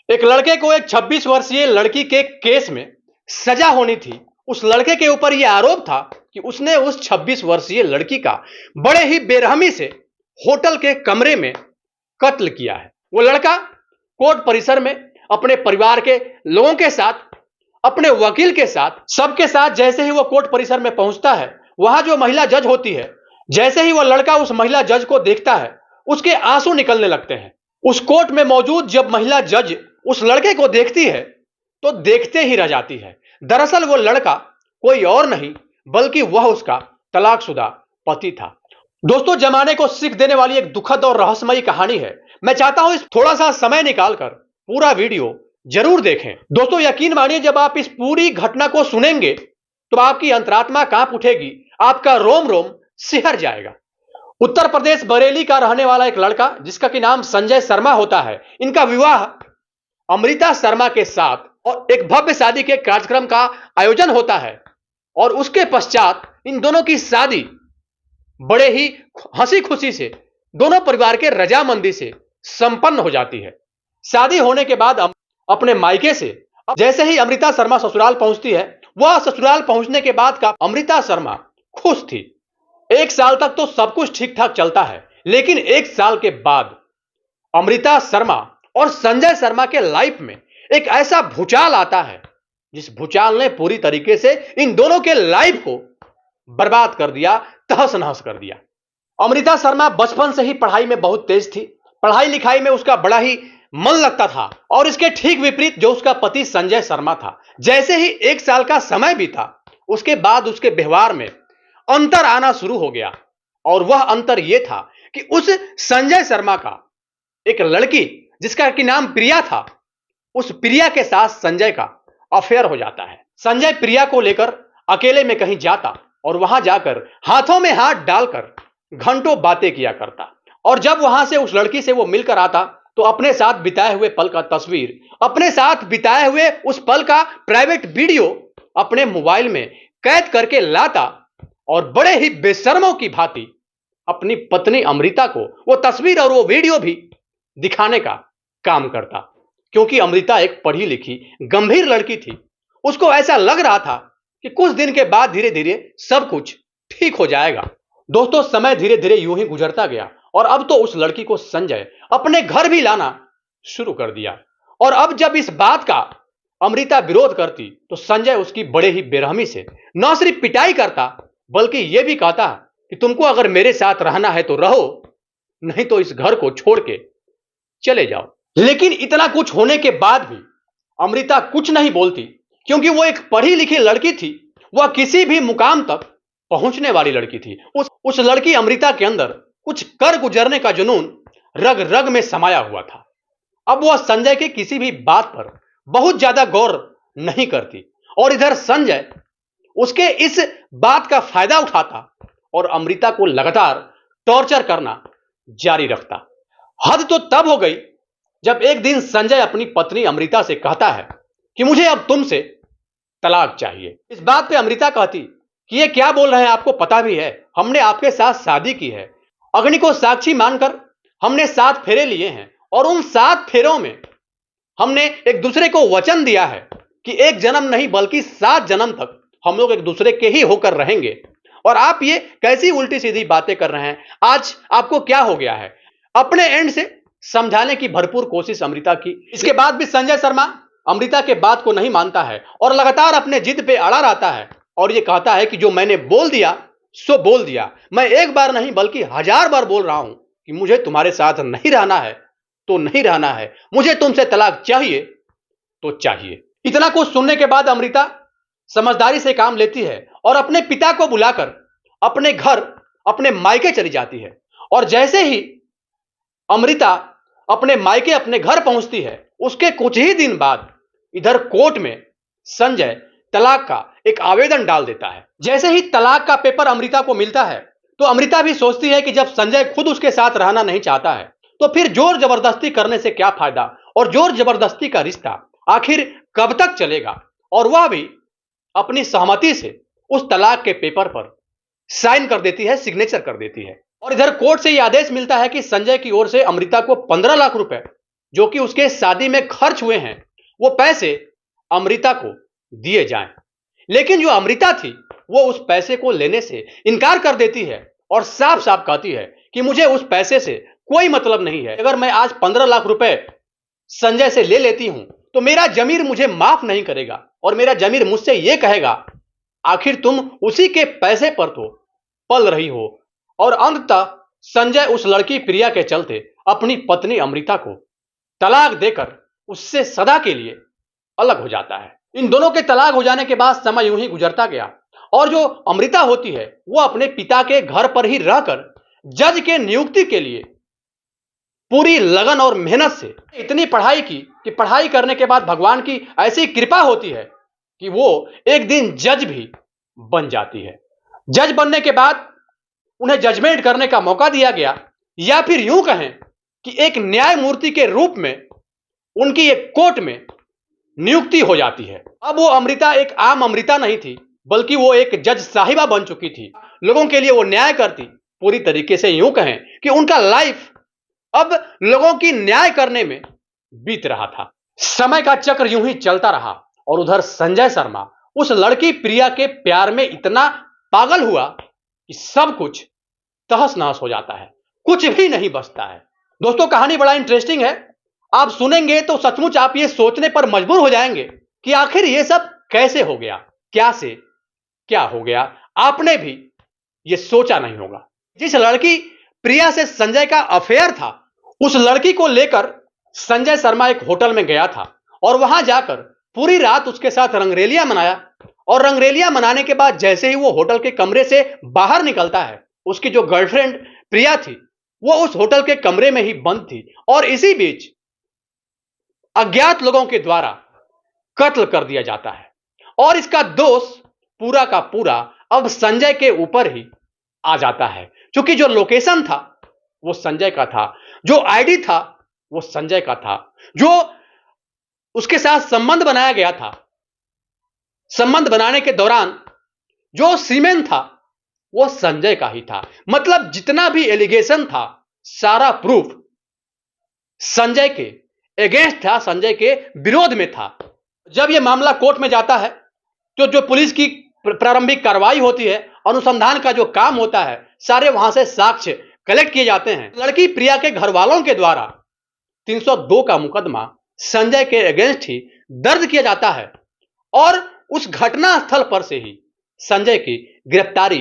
एक लड़के को एक 26 वर्षीय लड़की के केस में सजा होनी थी। उस लड़के के ऊपर यह आरोप था कि उसने उस 26 वर्षीय लड़की का बड़े ही बेरहमी से होटल के कमरे में कत्ल किया है। वो लड़का कोर्ट परिसर में अपने परिवार के लोगों के साथ, अपने वकील के साथ, सबके साथ जैसे ही वो कोर्ट परिसर में पहुंचता है, वहां जो महिला जज होती है, जैसे ही वो लड़का उस महिला जज को देखता है, उसके आंसू निकलने लगते हैं। उस कोर्ट में मौजूद जब महिला जज उस लड़के को देखती है तो देखते ही रह जाती है। दरअसल वो लड़का कोई और नहीं बल्कि वह उसका तलाकशुदा पति था। दोस्तों, जमाने को सीख देने वाली एक दुखद और रहस्यमयी कहानी है। मैं चाहता हूं इस थोड़ा सा समय निकालकर पूरा वीडियो जरूर देखें। दोस्तों, यकीन मानिए, जब आप इस पूरी घटना को सुनेंगे तो आपकी अंतरात्मा कांप उठेगी, आपका रोम रोम सिहर जाएगा। उत्तर प्रदेश बरेली का रहने वाला एक लड़का जिसका कि नाम संजय शर्मा होता है, इनका विवाह अमृता शर्मा के साथ और एक भव्य शादी के कार्यक्रम का आयोजन होता है और उसके पश्चात इन दोनों की शादी बड़े ही हंसी खुशी से दोनों परिवार के रजामंदी से संपन्न हो जाती है। शादी होने के बाद अपने मायके से जैसे ही अमृता शर्मा ससुराल पहुंचती है, वह ससुराल पहुंचने के बाद का अमृता शर्मा खुश थी। 1 साल तक तो सब कुछ ठीक ठाक चलता है, लेकिन 1 साल के बाद अमृता शर्मा और संजय शर्मा के लाइफ में एक ऐसा भूचाल आता है जिस भूचाल ने पूरी तरीके से इन दोनों के लाइफ को बर्बाद कर दिया, तहस नहस कर दिया। अमृता शर्मा बचपन से ही पढ़ाई में बहुत तेज थी। पढ़ाई लिखाई में उसका बड़ा ही मन लगता था और इसके ठीक विपरीत जो उसका पति संजय शर्मा था, जैसे ही 1 साल का समय बीता उसके बाद उसके व्यवहार में अंतर आना शुरू हो गया। और वह अंतर यह था कि उस संजय शर्मा का एक लड़की जिसका कि नाम प्रिया था, उस प्रिया के साथ संजय का अफेयर हो जाता है। संजय प्रिया को लेकर अकेले में कहीं जाता और वहां जाकर हाथों में हाथ डालकर घंटों बातें किया करता। और जब वहां से उस लड़की से वो मिलकर आता तो अपने साथ बिताए हुए पल का तस्वीर, अपने साथ बिताए हुए उस पल का प्राइवेट वीडियो अपने मोबाइल में कैद करके लाता और बड़े ही बेशर्मों की भांति अपनी पत्नी अमृता को वो तस्वीर और वो वीडियो भी दिखाने का काम करता। क्योंकि अमृता एक पढ़ी लिखी गंभीर लड़की थी, उसको ऐसा लग रहा था कि कुछ दिन के बाद धीरे धीरे सब कुछ ठीक हो जाएगा। दोस्तों, समय धीरे धीरे यूं ही गुजरता गया और अब तो उस लड़की को संजय अपने घर भी लाना शुरू कर दिया। और अब जब इस बात का अमृता विरोध करती तो संजय उसकी बड़े ही बेरहमी से न सिर्फ पिटाई करता बल्कि यह भी कहता कि तुमको अगर मेरे साथ रहना है तो रहो, नहीं तो इस घर को छोड़ के चले जाओ। लेकिन इतना कुछ होने के बाद भी अमृता कुछ नहीं बोलती, क्योंकि वो एक पढ़ी लिखी लड़की थी, वह किसी भी मुकाम तक पहुंचने वाली लड़की थी। उस लड़की अमृता के अंदर कुछ कर गुजरने का जुनून रग रग में समाया हुआ था। अब वह संजय के किसी भी बात पर बहुत ज्यादा गौर नहीं करती और इधर संजय उसके इस बात का फायदा उठाता और अमृता को लगातार टॉर्चर करना जारी रखता। हद तो तब हो गई जब एक दिन संजय अपनी पत्नी अमृता से कहता है कि मुझे अब तुमसे तलाक चाहिए। इस बात पे अमृता कहती कि ये क्या बोल रहे हैं, आपको पता भी है हमने आपके साथ शादी की है, अग्नि को साक्षी मानकर हमने 7 फेरे लिए हैं और उन 7 फेरों में हमने एक दूसरे को वचन दिया है कि 1 जन्म नहीं बल्कि 7 जन्म तक हम लोग एक दूसरे के ही होकर रहेंगे। और आप ये कैसी उल्टी सीधी बातें कर रहे हैं, आज आपको क्या हो गया है? अपने एंड से समझाने की भरपूर कोशिश अमृता की। इसके बाद भी संजय शर्मा अमृता के बात को नहीं मानता है और लगातार अपने जिद पे अड़ा रहता है और यह कहता है कि जो मैंने बोल दिया सो बोल दिया। मैं 1 बार नहीं बल्कि 1000 बार बोल रहा हूं कि मुझे तुम्हारे साथ नहीं रहना है तो नहीं रहना है, मुझे तुमसे तलाक चाहिए तो चाहिए। इतना कुछ सुनने के बाद अमृता समझदारी से काम लेती है और अपने पिता को बुलाकर अपने घर, अपने मायके चली जाती है। और जैसे ही अमृता अपने मायके, अपने घर पहुंचती है, उसके कुछ ही दिन बाद इधर कोर्ट में संजय तलाक का एक आवेदन डाल देता है। जैसे ही तलाक का पेपर अमृता को मिलता है तो अमृता भी सोचती है कि जब संजय खुद उसके साथ रहना नहीं चाहता है तो फिर जोर जबरदस्ती करने से क्या फायदा, और जोर जबरदस्ती का रिश्ता आखिर कब तक चलेगा। और वह भी अपनी सहमति से उस तलाक के पेपर पर साइन कर देती है, सिग्नेचर कर देती है। और इधर कोर्ट से यह आदेश मिलता है कि संजय की ओर से अमृता को 15 लाख रुपए जो कि उसके शादी में खर्च हुए हैं वो पैसे अमृता को दिए जाएं। लेकिन जो अमृता थी वो उस पैसे को लेने से इनकार कर देती है और साफ साफ कहती है कि मुझे उस पैसे से कोई मतलब नहीं है। अगर मैं आज 15 लाख रुपए संजय से ले लेती हूं तो मेरा जमीर मुझे माफ नहीं करेगा और मेरा जमीर मुझसे यह कहेगा आखिर तुम उसी के पैसे पर तो पल रही हो। और अंततः संजय उस लड़की प्रिया के चलते अपनी पत्नी अमृता को तलाक देकर उससे सदा के लिए अलग हो जाता है। इन दोनों के तलाक हो जाने के बाद समय यूं ही गुजरता गया और जो अमृता होती है वो अपने पिता के घर पर ही रहकर जज के नियुक्ति के लिए पूरी लगन और मेहनत से इतनी पढ़ाई की कि पढ़ाई करने के बाद भगवान की ऐसी कृपा होती है कि वो एक दिन जज भी बन जाती है। जज बनने के बाद उन्हें जजमेंट करने का मौका दिया गया, या फिर यूं कहें कि एक न्यायमूर्ति के रूप में उनकी एक कोर्ट में नियुक्ति हो जाती है। अब वो अमृता एक आम अमृता नहीं थी, बल्कि वो एक जज साहिबा बन चुकी थी। लोगों के लिए वो न्याय करती। पूरी तरीके से यूं कहें कि उनका लाइफ अब लोगों की न्याय करने में बीत रहा था। समय का चक्र यूं ही चलता रहा और उधर संजय शर्मा उस लड़की प्रिया के प्यार में इतना पागल हुआ कि सब कुछ तहस नहस हो जाता है, कुछ भी नहीं बचता है। दोस्तों, कहानी बड़ा इंटरेस्टिंग है। आप सुनेंगे तो सचमुच आप ये सोचने पर मजबूर हो जाएंगे कि आखिर ये सब कैसे हो गया, क्या से क्या हो गया। आपने भी ये सोचा नहीं होगा। जिस लड़की प्रिया से संजय का अफेयर था, उस लड़की को लेकर संजय शर्मा एक होटल में गया था और वहां जाकर पूरी रात उसके साथ रंगरेलिया मनाया। और रंगरेलिया मनाने के बाद जैसे ही वो होटल के कमरे से बाहर निकलता है, उसकी जो गर्लफ्रेंड प्रिया थी वो उस होटल के कमरे में ही बंद थी और इसी बीच अज्ञात लोगों के द्वारा कत्ल कर दिया जाता है। और इसका दोष पूरा का पूरा अब संजय के ऊपर ही आ जाता है, क्योंकि जो लोकेशन था वो संजय का था, जो आईडी था वो संजय का था, जो उसके साथ संबंध बनाया गया था, संबंध बनाने के दौरान जो सीमेन था वो संजय का ही था। मतलब जितना भी एलिगेशन था, सारा प्रूफ संजय के अगेंस्ट था, संजय के विरोध में था। जब यह मामला कोर्ट में जाता है तो जो पुलिस की प्रारंभिक कार्रवाई होती है, अनुसंधान का जो काम होता है, सारे वहां से साक्ष्य कलेक्ट किए जाते हैं। लड़की प्रिया के घर वालों के द्वारा 302 का मुकदमा संजय के अगेंस्ट ही दर्ज किया जाता है और उस घटना स्थल पर से ही संजय की गिरफ्तारी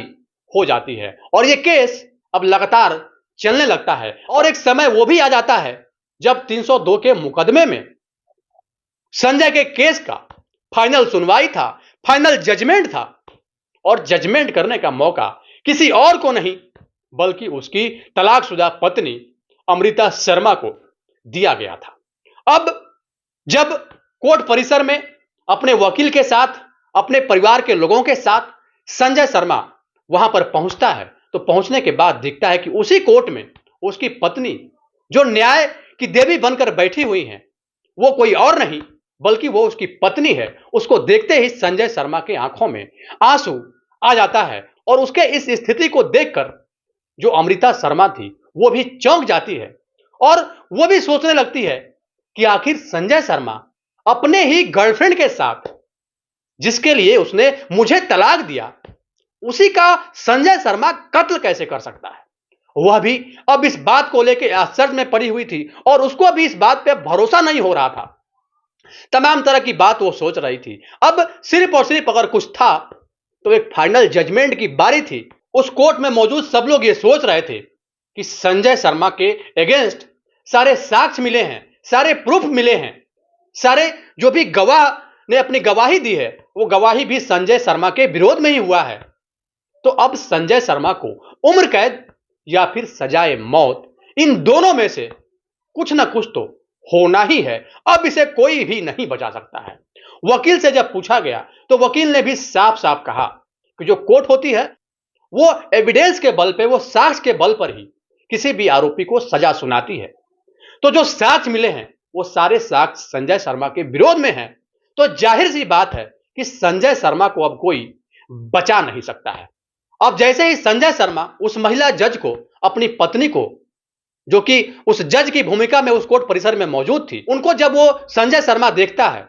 हो जाती है और यह केस अब लगातार चलने लगता है। और एक समय वो भी आ जाता है जब 302 के मुकदमे में संजय के केस का फाइनल सुनवाई था, फाइनल जजमेंट था और जजमेंट करने का मौका किसी और को नहीं बल्कि उसकी तलाकशुदा पत्नी अमृता शर्मा को दिया गया था। अब जब कोर्ट परिसर में अपने वकील के साथ, अपने परिवार के लोगों के साथ संजय शर्मा वहां पर पहुंचता है तो पहुंचने के बाद दिखता है कि उसी कोर्ट में उसकी पत्नी, जो न्याय की देवी बनकर बैठी हुई है, वो कोई और नहीं बल्कि वो उसकी पत्नी है। उसको देखते ही संजय शर्मा की आंखों में आंसू आ जाता है और उसके इस स्थिति को देखकर जो अमृता शर्मा थी वो भी चौंक जाती है और वो भी सोचने लगती है कि आखिर संजय शर्मा अपने ही गर्लफ्रेंड के साथ, जिसके लिए उसने मुझे तलाक दिया, उसी का संजय शर्मा कत्ल कैसे कर सकता है। वह भी अब इस बात को लेकर आश्चर्य में पड़ी हुई थी और उसको भी इस बात पे भरोसा नहीं हो रहा था। तमाम तरह की बात वो सोच रही थी। अब सिर्फ और सिर्फ अगर कुछ था तो एक फाइनल जजमेंट की बारी थी। उस कोर्ट में मौजूद सब लोग ये सोच रहे थे कि संजय शर्मा के अगेंस्ट सारे साक्ष्य मिले हैं, सारे प्रूफ मिले हैं, सारे जो भी गवाह ने अपनी गवाही दी है वो गवाही भी संजय शर्मा के विरोध में ही हुआ है। तो अब संजय शर्मा को उम्र कैद या फिर सजाए मौत, इन दोनों में से कुछ ना कुछ तो होना ही है। अब इसे कोई भी नहीं बचा सकता है। वकील से जब पूछा गया तो वकील ने भी साफ साफ कहा कि जो कोर्ट होती है वो एविडेंस के बल पे, वो साक्ष्य के बल पर ही किसी भी आरोपी को सजा सुनाती है। तो जो साक्ष्य मिले हैं वो सारे साक्ष्य संजय शर्मा के विरोध में हैं। तो जाहिर सी बात है कि संजय शर्मा को अब कोई बचा नहीं सकता है। अब जैसे ही संजय शर्मा उस महिला जज को, अपनी पत्नी को जो कि उस जज की भूमिका में उस कोर्ट परिसर में मौजूद थी, उनको जब वो संजय शर्मा देखता है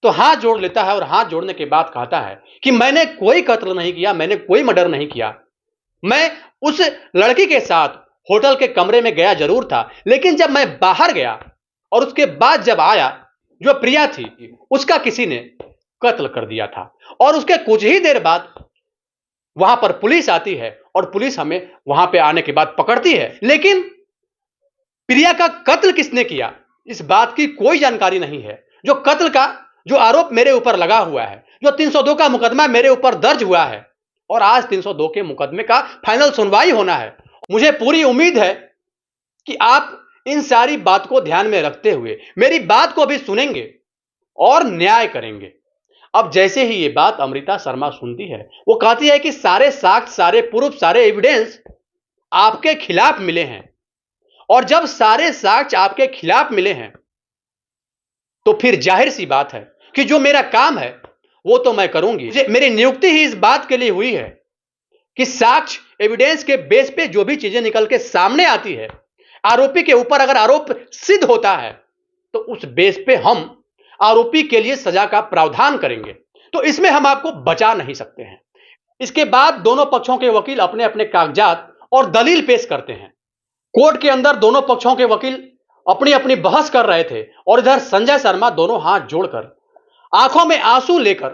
तो हाथ जोड़ लेता है और हाथ जोड़ने के बाद कहता है कि मैंने कोई कत्ल नहीं किया, मैंने कोई मर्डर नहीं किया। मैं उस लड़की के साथ होटल के कमरे में गया जरूर था, लेकिन जब मैं बाहर गया और उसके बाद जब आया, जो प्रिया थी उसका किसी ने कत्ल कर दिया था। और उसके कुछ ही देर बाद वहां पर पुलिस आती है और पुलिस हमें वहां पे आने के बाद पकड़ती है, लेकिन प्रिया का कत्ल किसने किया इस बात की कोई जानकारी नहीं है। जो कत्ल का जो आरोप मेरे ऊपर लगा हुआ है, जो 302 का मुकदमा मेरे ऊपर दर्ज हुआ है और आज 302 के मुकदमे का फाइनल सुनवाई होना है, मुझे पूरी उम्मीद है कि आप इन सारी बात को ध्यान में रखते हुए मेरी बात को भी सुनेंगे और न्याय करेंगे। अब जैसे ही ये बात अमृता शर्मा सुनती है, वो कहती है कि सारे साक्ष्य, सारे प्रूफ, सारे एविडेंस आपके खिलाफ मिले हैं, और जब सारे साक्ष्य आपके खिलाफ मिले हैं तो फिर जाहिर सी बात है कि जो मेरा काम है वो तो मैं करूंगी। मेरी नियुक्ति ही इस बात के लिए हुई है कि साक्ष्य एविडेंस के बेस पे जो भी चीजें निकल के सामने आती है, आरोपी के ऊपर अगर आरोप सिद्ध होता है तो उस बेस पे हम आरोपी के लिए सजा का प्रावधान करेंगे। तो इसमें हम आपको बचा नहीं सकते हैं। इसके बाद दोनों पक्षों के वकील अपने अपने कागजात और दलील पेश करते हैं। कोर्ट के अंदर दोनों पक्षों के वकील अपनी अपनी बहस कर रहे थे और इधर संजय शर्मा दोनों हाथ जोड़कर, आंखों में आंसू लेकर,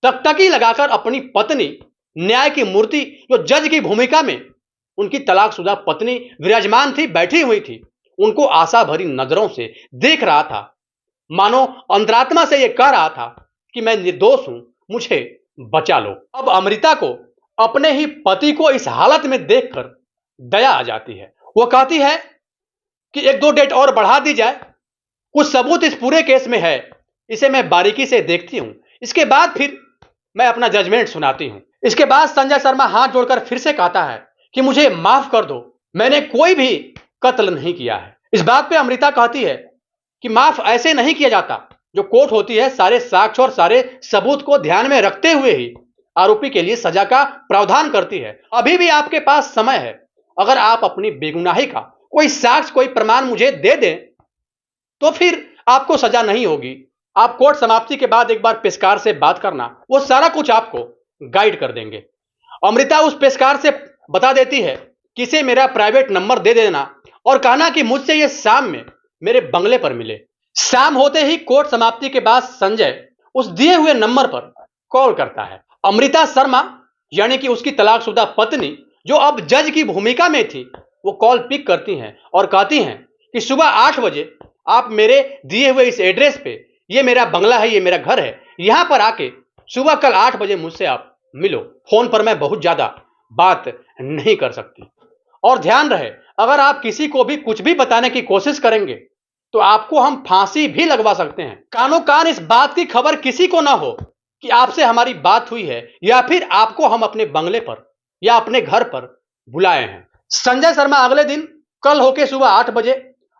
टकटकी लगाकर अपनी पत्नी, न्याय की मूर्ति, जो जज की भूमिका में उनकी तलाकशुदा पत्नी विराजमान थी, बैठी हुई थी, उनको आशा भरी नजरों से देख रहा था, मानो अंतरात्मा से यह कह रहा था कि मैं निर्दोष हूं, मुझे बचा लो। अब अमृता को अपने ही पति को इस हालत में देखकर दया आ जाती है। वो कहती है कि 1-2 डेट और बढ़ा दी जाए, कुछ सबूत इस पूरे केस में है, इसे मैं बारीकी से देखती हूं, इसके बाद फिर मैं अपना जजमेंट सुनाती हूं। इसके बाद संजय शर्मा हाथ जोड़कर फिर से कहता है कि मुझे माफ कर दो, मैंने कोई भी कत्ल नहीं किया है। इस बात पे अमृता कहती है कि माफ ऐसे नहीं किया जाता। जो कोर्ट होती है सारे साक्ष्य और सारे सबूत को ध्यान में रखते हुए ही आरोपी के लिए सजा का प्रावधान करती है। अभी भी आपके पास समय है, अगर आप अपनी बेगुनाही का कोई साक्ष्य, कोई प्रमाण मुझे दे दें तो फिर आपको सजा नहीं होगी। आप कोर्ट समाप्ति के बाद एक बार पेशकार से बात करना, वो सारा कुछ आपको गाइड कर देंगे। अमृता उस पेशकार से बता देती है कि इसे मेरा प्राइवेट नंबर दे देना और कहना कि मुझसे ये शाम में मेरे बंगले पर मिले। शाम होते ही कोर्ट समाप्ति के बाद संजय उस दिए हुए नंबर पर कॉल करता है। अमृता शर्मा यानी कि उसकी तलाकशुदा पत्नी, जो अब जज की भूमिका में थी, वो कॉल पिक करती हैं और कहती हैं कि सुबह 8 बजे आप मेरे दिए हुए इस एड्रेस पे, ये मेरा बंगला है, ये मेरा घर है, यहां पर आके सुबह कल 8 बजे मुझसे आप मिलो। फोन पर मैं बहुत ज्यादा बात नहीं कर सकती। और ध्यान रहे, अगर आप किसी को भी कुछ भी बताने की कोशिश करेंगे तो आपको हम फांसी भी लगवा सकते हैं। कानो कान इस बात की खबर किसी को ना हो कि आपसे हमारी बात हुई है या फिर आपको हम अपने बंगले पर या अपने घर पर बुलाए हैं। संजय शर्मा अगले दिन कल होके सुबह 8 बजे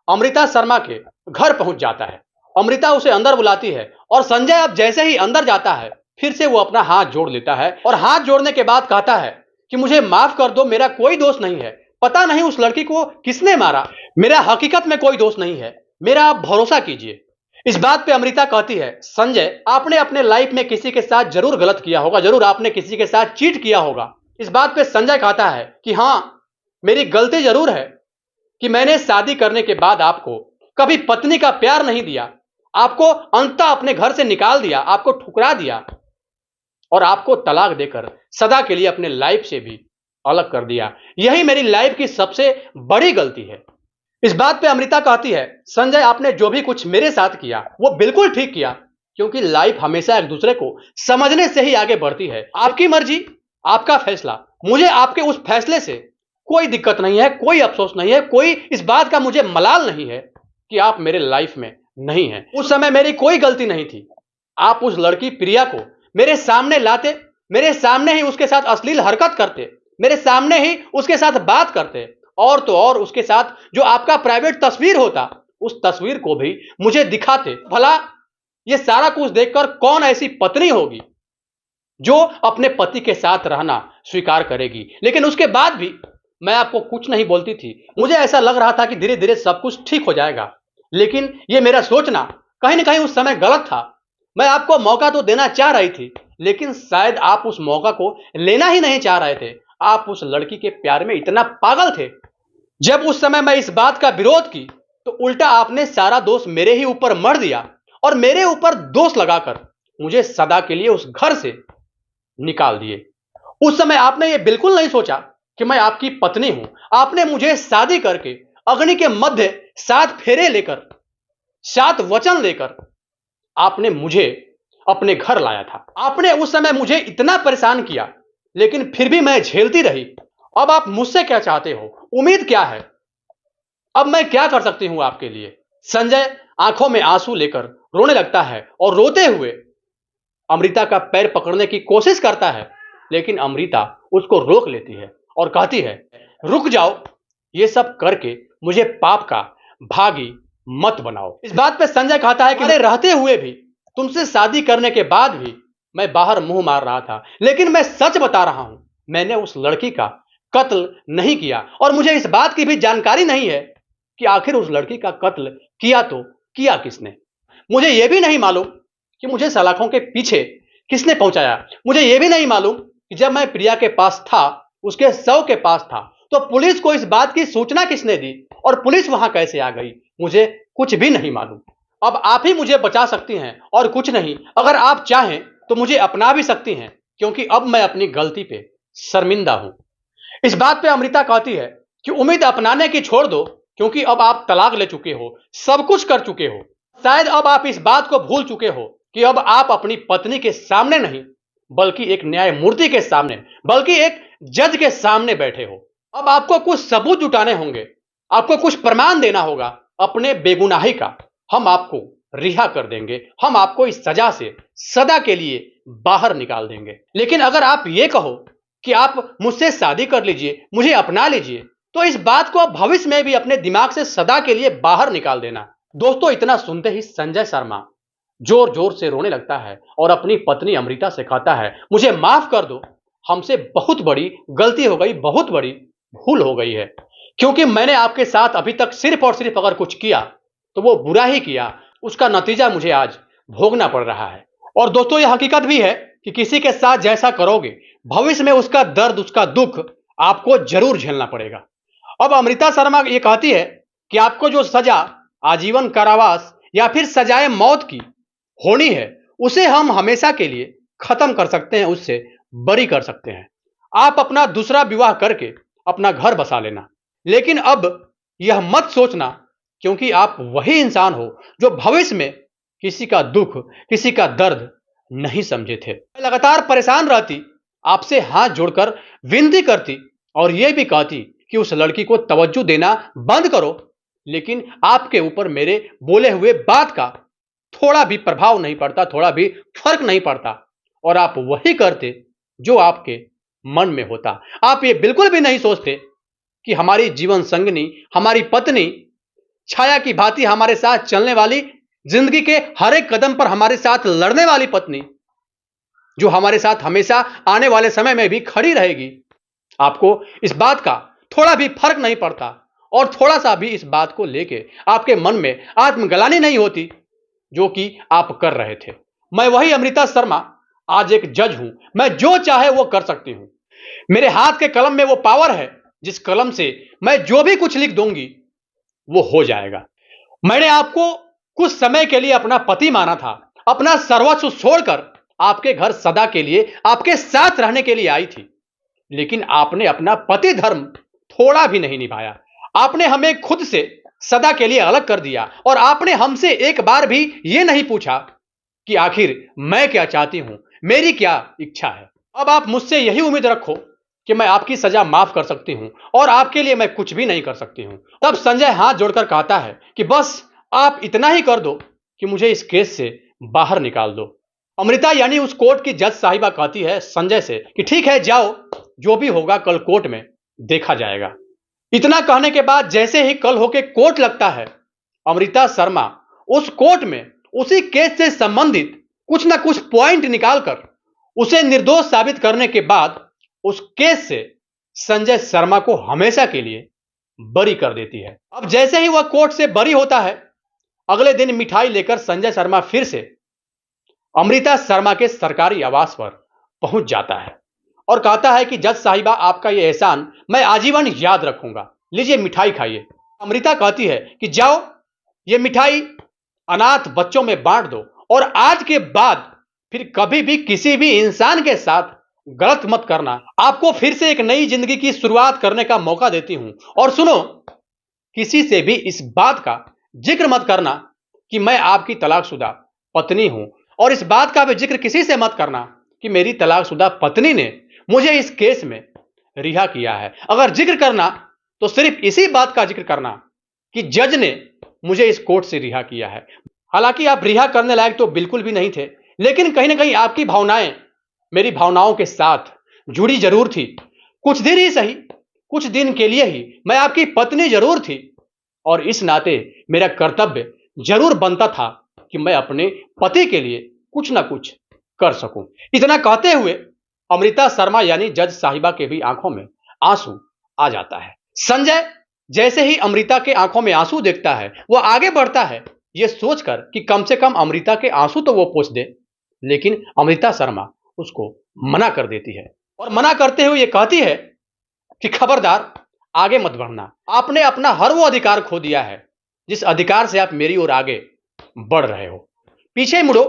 अमृता शर्मा के घर पहुंच जाता है। अमृता उसे अंदर बुलाती है और संजय अब जैसे ही अंदर जाता है फिर से वो अपना हाथ जोड़ लेता है और हाथ जोड़ने के बाद कहता है कि मुझे माफ कर दो, मेरा कोई दोष नहीं है, पता नहीं उस लड़की को किसने मारा, मेरा हकीकत में कोई दोष नहीं है, मेरा आप भरोसा कीजिए। इस बात पे अमृता कहती है, संजय आपने अपने लाइफ में किसी के साथ जरूर गलत किया होगा, जरूर आपने किसी के साथ चीट किया होगा। इस बात पे संजय कहता है कि हां, मेरी गलती जरूर है कि मैंने शादी करने के बाद आपको कभी पत्नी का प्यार नहीं दिया, आपको अंततः अपने घर से निकाल दिया, आपको ठुकरा दिया और आपको तलाक देकर सदा के लिए अपने लाइफ से भी अलग कर दिया। यही मेरी लाइफ की सबसे बड़ी गलती है। इस बात पे अमृता कहती है, संजय आपने जो भी कुछ मेरे साथ किया वो बिल्कुल ठीक किया, क्योंकि लाइफ हमेशा एक दूसरे को समझने से ही आगे बढ़ती है। आपकी मर्जी, आपका फैसला, मुझे आपके उस फैसले से कोई दिक्कत नहीं है, कोई अफसोस नहीं है, कोई इस बात का मुझे मलाल नहीं है कि आप मेरे लाइफ में नहीं हैं। उस समय मेरी कोई गलती नहीं थी। आप उस लड़की प्रिया को मेरे सामने लाते, मेरे सामने ही उसके साथ अश्लील हरकत करते, मेरे सामने ही उसके साथ बात करते, और तो और उसके साथ जो आपका प्राइवेट तस्वीर होता, उस तस्वीर को भी मुझे दिखाते। भला ये सारा कुछ देखकर कौन ऐसी पत्नी होगी जो अपने पति के साथ रहना स्वीकार करेगी? लेकिन उसके बाद भी मैं आपको कुछ नहीं बोलती थी। मुझे ऐसा लग रहा था कि धीरे धीरे सब कुछ ठीक हो जाएगा, लेकिन ये मेरा सोचना कहीं ना कहीं उस समय गलत था। मैं आपको मौका तो देना चाह रही थी, लेकिन शायद आप उस मौका को लेना ही नहीं चाह रहे थे। आप उस लड़की के प्यार में इतना पागल थे। जब उस समय मैं इस बात का विरोध की, तो उल्टा आपने सारा दोष मेरे ही ऊपर मढ़ दिया और मेरे ऊपर दोष लगाकर मुझे सदा के लिए उस घर से निकाल दिए। उस समय आपने ये बिल्कुल नहीं सोचा कि मैं आपकी पत्नी हूं। आपने मुझे शादी करके अग्नि के मध्य 7 फेरे लेकर, 7 वचन लेकर आपने मुझे अपने घर लाया था। आपने उस समय मुझे इतना परेशान किया, लेकिन फिर भी मैं झेलती रही। अब आप मुझसे क्या चाहते हो? उम्मीद क्या है? अब मैं क्या कर सकती हूं आपके लिए? संजय आंखों में आंसू लेकर रोने लगता है और रोते हुए अमृता का पैर पकड़ने की कोशिश करता है, लेकिन अमृता उसको रोक लेती है और कहती है, रुक जाओ, ये सब करके मुझे पाप का भागी मत बनाओ। इस बात पे संजय कहता है कि मेरे रहते हुए भी, तुमसे शादी करने के बाद भी मैं बाहर मुंह मार रहा था, लेकिन मैं सच बता रहा हूं, मैंने उस लड़की का कत्ल नहीं किया और मुझे इस बात की भी जानकारी नहीं है कि आखिर उस लड़की का कत्ल किया तो किया किसने। मुझे यह भी नहीं मालूम कि मुझे सलाखों के पीछे किसने पहुंचाया। मुझे यह भी नहीं मालूम कि जब मैं प्रिया के पास था, उसके शव के पास था, तो पुलिस को इस बात की सूचना किसने दी और पुलिस वहां कैसे आ गई। मुझे कुछ भी नहीं मालूम। अब आप ही मुझे बचा सकती हैं और कुछ नहीं। अगर आप चाहें तो मुझे अपना भी सकती हैं, क्योंकि अब मैं अपनी गलती पे शर्मिंदा हूं। इस बात पे अमृता कहती है कि उम्मीद अपनाने की छोड़ दो, क्योंकि अब आप तलाक ले चुके हो, सब कुछ कर चुके हो। शायद अब आप इस बात को भूल चुके हो कि अब आप अपनी पत्नी के सामने नहीं, बल्कि एक न्यायमूर्ति के सामने, बल्कि एक जज के सामने बैठे हो। अब आपको कुछ सबूत जुटाने होंगे, आपको कुछ प्रमाण देना होगा अपने बेगुनाही का। हम आपको रिहा कर देंगे, हम आपको इस सजा से सदा के लिए बाहर निकाल देंगे। लेकिन अगर आप ये कहो कि आप मुझसे शादी कर लीजिए, मुझे अपना लीजिए, तो इस बात को भविष्य में भी अपने दिमाग से सदा के लिए बाहर निकाल देना। दोस्तों, इतना सुनते ही संजय शर्मा जोर जोर से रोने लगता है और अपनी पत्नी अमृता से कहता है, मुझे माफ कर दो, हमसे बहुत बड़ी गलती हो गई, बहुत बड़ी भूल हो गई है। क्योंकि मैंने आपके साथ अभी तक सिर्फ और सिर्फ अगर कुछ किया तो वो बुरा ही किया, उसका नतीजा मुझे आज भोगना पड़ रहा है। और दोस्तों, यह हकीकत भी है कि किसी के साथ जैसा करोगे, भविष्य में उसका दर्द, उसका दुख आपको जरूर झेलना पड़ेगा। अब अमृता शर्मा ये कहती है कि आपको जो सजा आजीवन कारावास या फिर सजाए मौत की होनी है, उसे हम हमेशा के लिए खत्म कर सकते हैं, उससे बरी कर सकते हैं। आप अपना दूसरा विवाह करके अपना घर बसा लेना, लेकिन अब यह मत सोचना, क्योंकि आप वही इंसान हो जो भविष्य में किसी का दुख, किसी का दर्द नहीं समझे थे। मैं लगातार परेशान रहती, आपसे हाथ जोड़कर विनती करती और यह भी कहती कि उस लड़की को तवज्जो देना बंद करो, लेकिन आपके ऊपर मेरे बोले हुए बात का थोड़ा भी प्रभाव नहीं पड़ता, थोड़ा भी फर्क नहीं पड़ता, और आप वही करते जो आपके मन में होता। आप ये बिल्कुल भी नहीं सोचते कि हमारी जीवन संगनी, हमारी पत्नी, छाया की भांति हमारे साथ चलने वाली, जिंदगी के हर एक कदम पर हमारे साथ लड़ने वाली पत्नी, जो हमारे साथ हमेशा आने वाले समय में भी खड़ी रहेगी, आपको इस बात का थोड़ा भी फर्क नहीं पड़ता और थोड़ा सा भी इस बात को लेके आपके मन में आत्मग्लानि नहीं होती जो कि आप कर रहे थे। मैं वही अमृता शर्मा आज एक जज हूं। मैं जो चाहे वो कर सकती हूं। मेरे हाथ के कलम में वो पावर है जिस कलम से मैं जो भी कुछ लिख दूंगी वो हो जाएगा। मैंने आपको कुछ समय के लिए अपना पति माना था, अपना सर्वस्व छोड़कर आपके घर सदा के लिए आपके साथ रहने के लिए आई थी, लेकिन आपने अपना पति धर्म थोड़ा भी नहीं निभाया। आपने हमें खुद से सदा के लिए अलग कर दिया और आपने हमसे एक बार भी यह नहीं पूछा कि आखिर मैं क्या चाहती हूं, मेरी क्या इच्छा है। अब आप मुझसे यही उम्मीद रखो कि मैं आपकी सजा माफ कर सकती हूं और आपके लिए मैं कुछ भी नहीं कर सकती हूं। तब संजय हाथ जोड़कर कहता है कि बस आप इतना ही कर दो कि मुझे इस केस से बाहर निकाल दो। अमृता यानी उस कोर्ट की जज साहिबा कहती है संजय से कि ठीक है, जाओ, जो भी होगा कल कोर्ट में देखा जाएगा। इतना कहने के बाद जैसे ही कल होके कोर्ट लगता है, अमृता शर्मा उस कोर्ट में उसी केस से संबंधित कुछ ना कुछ पॉइंट निकालकर उसे निर्दोष साबित करने के बाद उस केस से संजय शर्मा को हमेशा के लिए बरी कर देती है। अब जैसे ही वह कोर्ट से बरी होता है, अगले दिन मिठाई लेकर संजय शर्मा फिर से अमृता शर्मा के सरकारी आवास पर पहुंच जाता है और कहता है कि जज साहिबा, आपका यह एहसान मैं आजीवन याद रखूंगा, लीजिए मिठाई खाइए। अमृता कहती है कि जाओ, ये मिठाई अनाथ बच्चों में बांट दो और आज के बाद फिर कभी भी किसी भी इंसान के साथ गलत मत करना। आपको फिर से एक नई जिंदगी की शुरुआत करने का मौका देती हूं। और सुनो, किसी से भी इस बात का जिक्र मत करना कि मैं आपकी तलाकशुदा पत्नी हूं, और इस बात का भी जिक्र किसी से मत करना कि मेरी तलाकशुदा पत्नी ने मुझे इस केस में रिहा किया है। अगर जिक्र करना तो सिर्फ इसी बात का जिक्र करना कि जज ने मुझे इस कोर्ट से रिहा किया है। हालांकि आप रिहा करने लायक तो बिल्कुल भी नहीं थे, लेकिन कहीं ना कहीं आपकी भावनाएं मेरी भावनाओं के साथ जुड़ी जरूर थी। कुछ दिन ही सही, कुछ दिन के लिए ही मैं आपकी पत्नी जरूर थी, और इस नाते मेरा कर्तव्य जरूर बनता था कि मैं अपने पति के लिए कुछ ना कुछ कर सकूं। इतना कहते हुए अमृता शर्मा यानी जज साहिबा के भी आंखों में आंसू आ जाता है। संजय जैसे ही अमृता के आंखों में आंसू देखता है, वह आगे बढ़ता है यह सोचकर कि कम से कम अमृता के आंसू तो वो पोंछ दे, लेकिन अमृता शर्मा उसको मना कर देती है और मना करते हुए यह कहती है कि खबरदार, आगे मत बढ़ना। आपने अपना हर वो अधिकार खो दिया है जिस अधिकार से आप मेरी ओर आगे बढ़ रहे हो। पीछे मुड़ो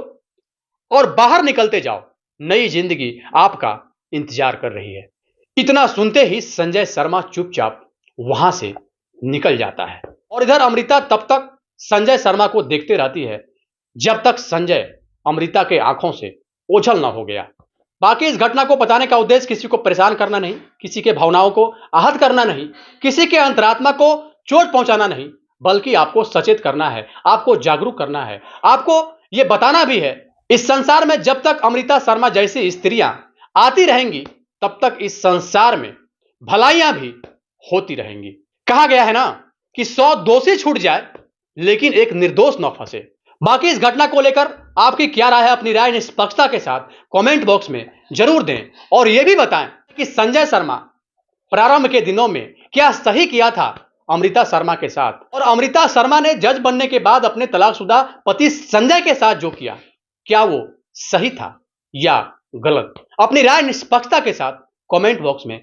और बाहर निकलते जाओ, नई जिंदगी आपका इंतजार कर रही है। इतना सुनते ही संजय शर्मा चुपचाप वहां से निकल जाता है और इधर अमृता तब तक संजय शर्मा को देखते रहती है जब तक संजय अमृता के आंखों से ओझल ना हो गया। बाकी इस घटना को बताने का उद्देश्य किसी को परेशान करना नहीं, किसी के भावनाओं को आहत करना नहीं, किसी के अंतरात्मा को चोट पहुंचाना नहीं, बल्कि आपको सचेत करना है, आपको जागरूक करना है, आपको यह बताना भी है इस संसार में जब तक अमृता शर्मा जैसी स्त्रियां आती रहेंगी तब तक इस संसार में भलाइयां भी होती रहेंगी। कहा गया है ना कि 100 दोषी छूट जाए लेकिन एक निर्दोष न फंसे। बाकी इस घटना को लेकर आपकी क्या राय है, अपनी राय निष्पक्षता के साथ कमेंट बॉक्स में जरूर दें और यह भी बताएं कि संजय शर्मा प्रारंभ के दिनों में क्या सही किया था अमृता शर्मा के साथ, और अमृता शर्मा ने जज बनने के बाद अपने तलाकशुदा पति संजय के साथ जो किया, क्या वो सही था या गलत। अपनी राय निष्पक्षता के साथ कमेंट बॉक्स में